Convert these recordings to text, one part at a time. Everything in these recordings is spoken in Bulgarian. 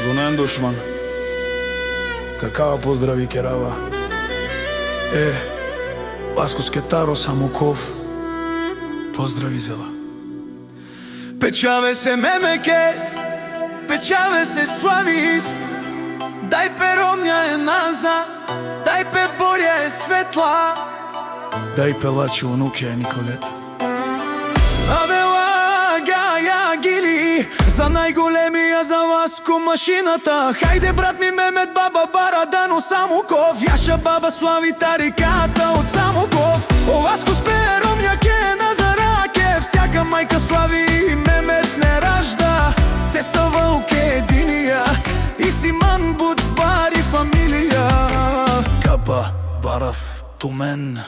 Жонен душман, какава поздрави керава. Васко Скетаро Самоков, поздрави зела. Печаве се Мемекес, печаве се Славис, дај пе Ромња е Наза, дај пе Борја е Светла, дај пе Лачи Унуке е Николета. Адела Гаја Гили, за најголемија за Васко машината. Хајде брат ми Мемет, баба Бара, Дано Самоков, Јаша баба Слави тариката од Самоков. О Васко спее Ромња ке Назараке, всяка мајка слави и Мемет не ражда. Те са вълке единија и Симан Буд Бари фамилија. Капа Барав Тумен,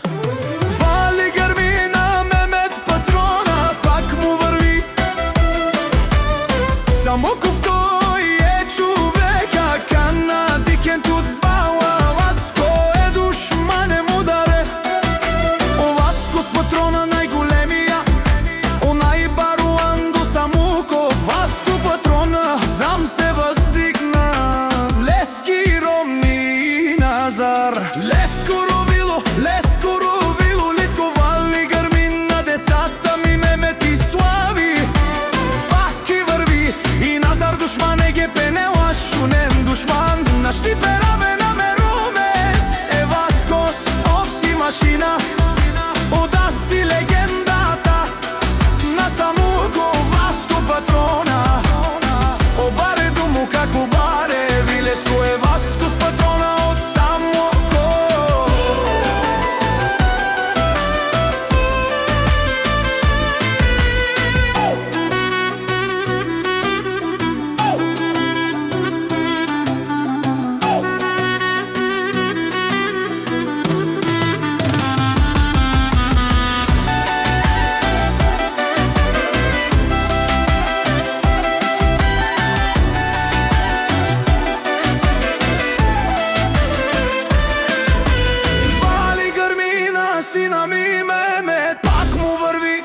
Вали грмина Мемет патрона, пак му върви. Самоков тој е човека, кана дикен тут бала. Васко е душман е мударе. О Васко с патрона најголемија, о најбаруан до Самоков. Васко патрона, зам се въздигна. Лески, Ромни и Назар. Леско ровило, Леско ровило, Леско вали грмин на децата ми Мемет и Слави. Пак и върви и Назар душман е гепе не лашунен душман. На штипераве на Мерумес е Васкос овси машина. Ода си легендата на Самоков, Васко патрона. Обаре дому како баре, Вилеско е Васко с патрона од Самоков. Вали грмина сина ми Мемет, пак му върви.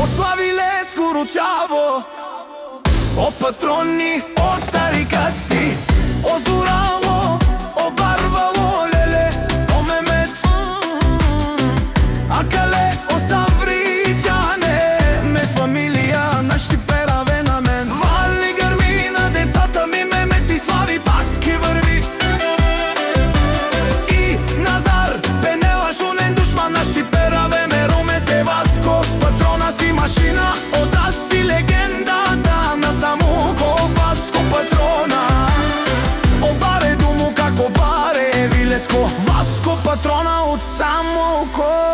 Ослави Леско Ручаво, о патрони, о тарикати, о Зурало, о Барвало, леле, о Мемет. Акале, о Савричане, ме фамилија на штипераве на мен. Вали грмина децата ми Мемет и Слави, пак и върви. И Назар, пенела шунен душман на штипераве ме Руме се Васко с патрона си машина. Ода си легендата на Самоков, Васко патрона. Обаре дому како баре, Вилеско, Васко патрона од Самоков.